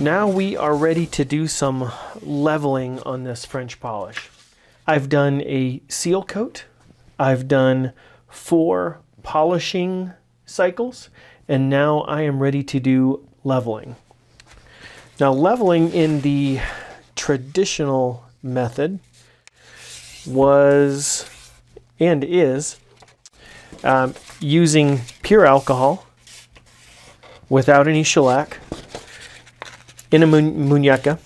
now we are ready to do some leveling on this French polish. I've done a seal coat, I've done 4 polishing cycles, and now I am ready to do leveling. Now, leveling in the traditional method was and is using pure alcohol without any shellac in a muñeca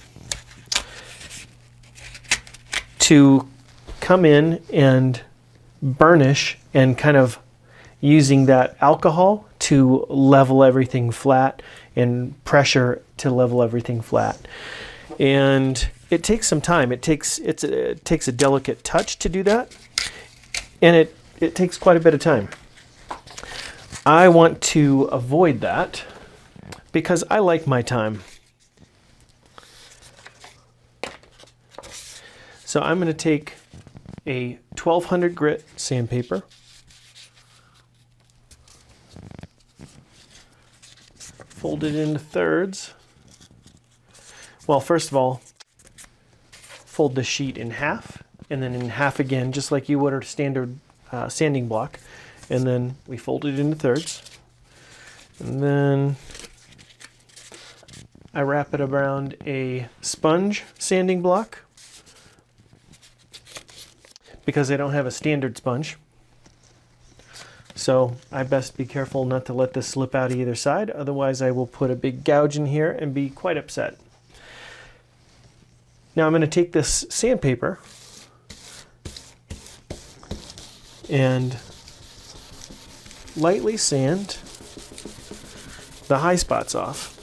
to come in and burnish, and kind of using that alcohol to level everything flat and pressure to level everything flat. And it takes some time. It takes a delicate touch to do that, and it takes quite a bit of time. I want to avoid that because I like my time. So I'm going to take a 1200 grit sandpaper, fold it into thirds. Well, first of all, fold the sheet in half, and then in half again, just like you would a standard sanding block. And then we fold it into thirds. And then I wrap it around a sponge sanding block because I don't have a standard sponge. So I best be careful not to let this slip out either side, otherwise I will put a big gouge in here and be quite upset. Now I'm going to take this sandpaper and lightly sand the high spots off.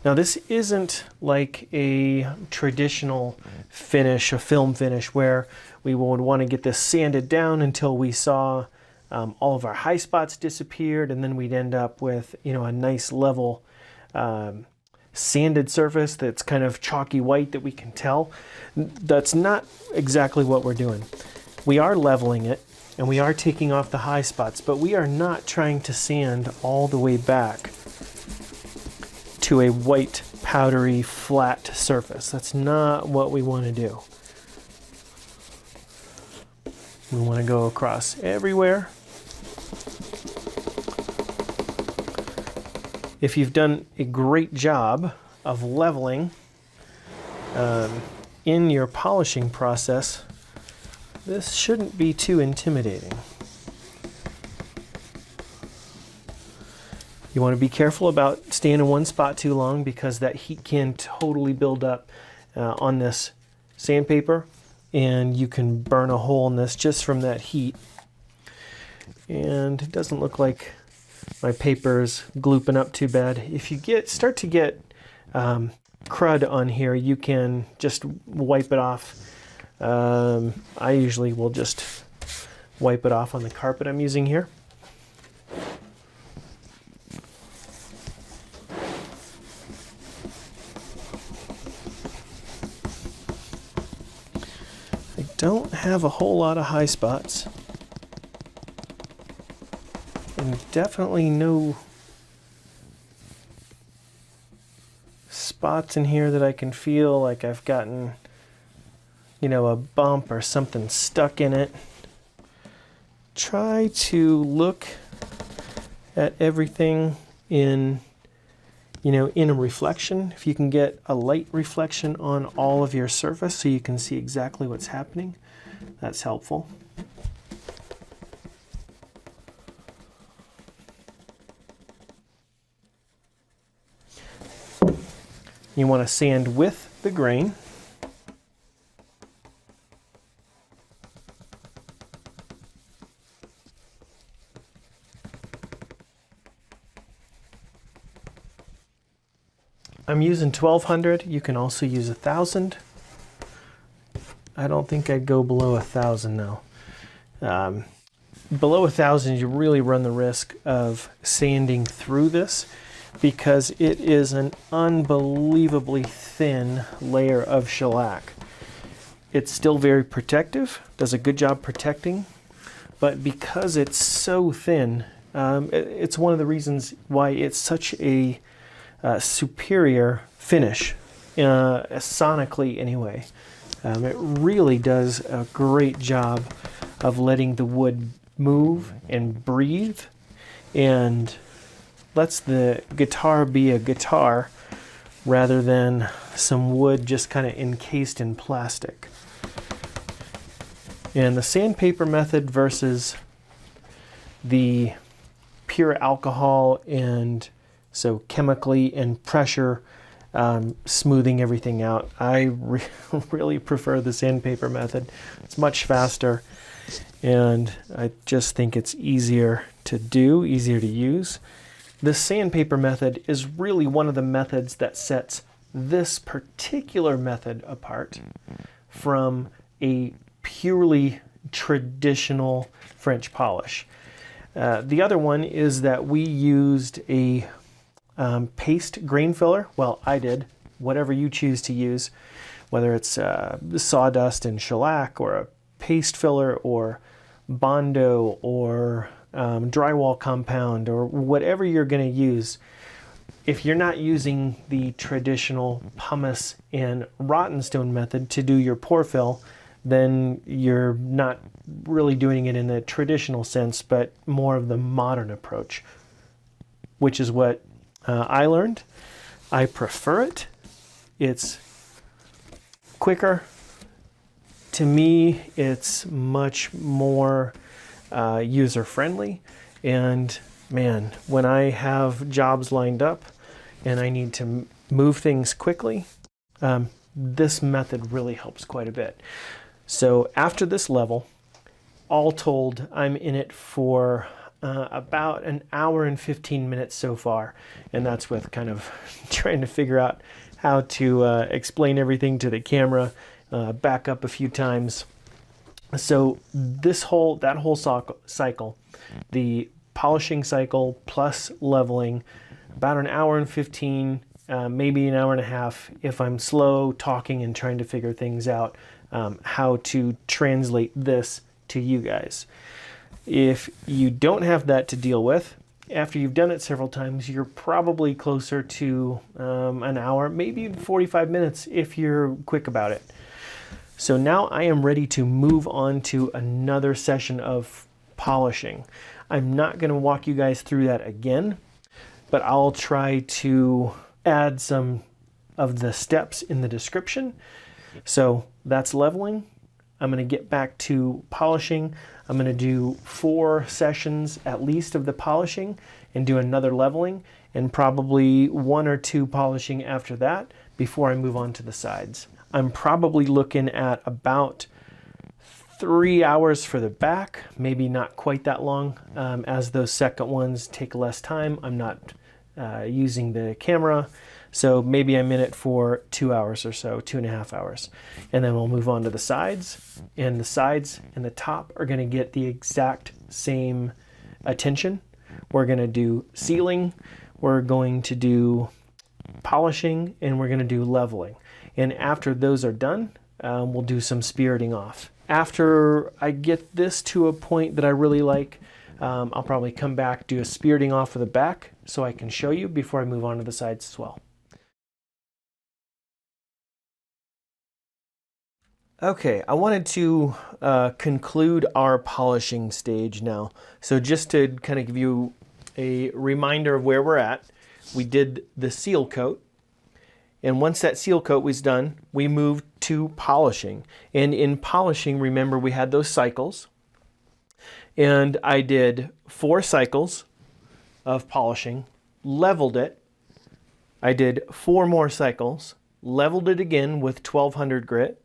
Now this isn't like a traditional finish, a film finish, where we would want to get this sanded down until we saw all of our high spots disappeared, and then we'd end up with, you know, a nice level sanded surface that's kind of chalky white that we can tell. That's not exactly what we're doing. We are leveling it and we are taking off the high spots, but we are not trying to sand all the way back to a white, powdery, flat surface. That's not what we want to do. We want to go across everywhere. If you've done a great job of leveling in your polishing process, this shouldn't be too intimidating. You want to be careful about staying in one spot too long, because that heat can totally build up on this sandpaper, and you can burn a hole in this just from that heat. And it doesn't look like my paper is glooping up too bad. If you start to get crud on here, you can just wipe it off. I usually will just wipe it off on the carpet I'm using here. I don't have a whole lot of high spots, and definitely no spots in here that I can feel like I've gotten, you know, a bump or something stuck in it. Try to look at everything in, you know, in a reflection. If you can get a light reflection on all of your surface so you can see exactly what's happening, that's helpful. You want to sand with the grain. I'm using 1200. You can also use 1000. I don't think I'd go below 1000 now. Below 1000, you really run the risk of sanding through this, because it is an unbelievably thin layer of shellac. It's still very protective, does a good job protecting, but because it's so thin, it's one of the reasons why it's such a superior finish sonically anyway. It really does a great job of letting the wood move and breathe, and lets the guitar be a guitar rather than some wood just kind of encased in plastic. And the sandpaper method versus the pure alcohol and so chemically and pressure smoothing everything out, I really prefer the sandpaper method. It's much faster, and I just think it's easier to do, easier to use. The sandpaper method is really one of the methods that sets this particular method apart from a purely traditional French polish. The other one is that we used a paste grain filler. Well, I did. Whatever you choose to use, whether it's sawdust and shellac, or a paste filler, or Bondo, or drywall compound, or whatever you're going to use. If you're not using the traditional pumice and rottenstone method to do your pour fill, then you're not really doing it in the traditional sense, but more of the modern approach, which is what I learned. I prefer it. It's quicker. To me, it's much more user-friendly. And man, when I have jobs lined up and I need to move things quickly, this method really helps quite a bit. So after this level, all told, I'm in it for about an hour and 15 minutes so far, and that's with kind of trying to figure out how to explain everything to the camera, back up a few times. So that whole cycle, the polishing cycle plus leveling, about an hour and 15, maybe an hour and a half if I'm slow talking and trying to figure things out, how to translate this to you guys. If you don't have that to deal with, after you've done it several times, you're probably closer to an hour, maybe 45 minutes if you're quick about it. So now I am ready to move on to another session of polishing. I'm not going to walk you guys through that again, but I'll try to add some of the steps in the description. So that's leveling. I'm going to get back to polishing. I'm going to do 4 sessions at least of the polishing and do another leveling, and probably 1 or 2 polishing after that before I move on to the sides. I'm probably looking at about 3 hours for the back, maybe not quite that long, as those second ones take less time. I'm not using the camera, so maybe I'm in it for 2 hours or so, 2.5 hours. And then we'll move on to the sides, and the sides and the top are going to get the exact same attention. We're going to do sealing, we're going to do polishing, and we're going to do leveling. And after those are done, we'll do some spiriting off. After I get this to a point that I really like, I'll probably come back, do a spiriting off of the back so I can show you before I move on to the sides as well. Okay, I wanted to conclude our polishing stage now. So just to kind of give you a reminder of where we're at, we did the seal coat. And once that seal coat was done, we moved to polishing. And in polishing, remember, we had those cycles. And I did 4 cycles of polishing, leveled it. I did 4 more cycles, leveled it again with 1200 grit.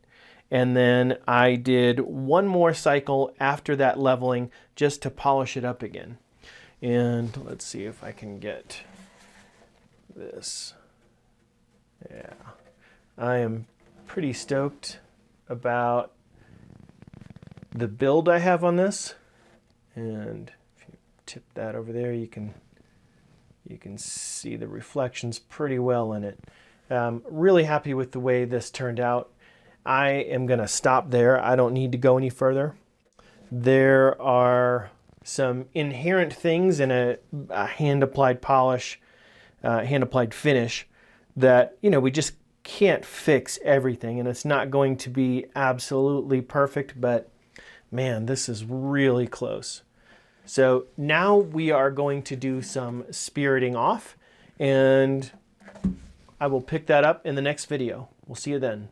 And then I did 1 more cycle after that leveling just to polish it up again. And let's see if I can get this. Yeah, I am pretty stoked about the build I have on this. And if you tip that over there, you can see the reflections pretty well in it. Really happy with the way this turned out. I am going to stop there. I don't need to go any further. There are some inherent things in a hand-applied polish, hand-applied finish that, you know, we just can't fix everything, and it's not going to be absolutely perfect, but man, this is really close. So now we are going to do some spiriting off, and I will pick that up in the next video. We'll see you then.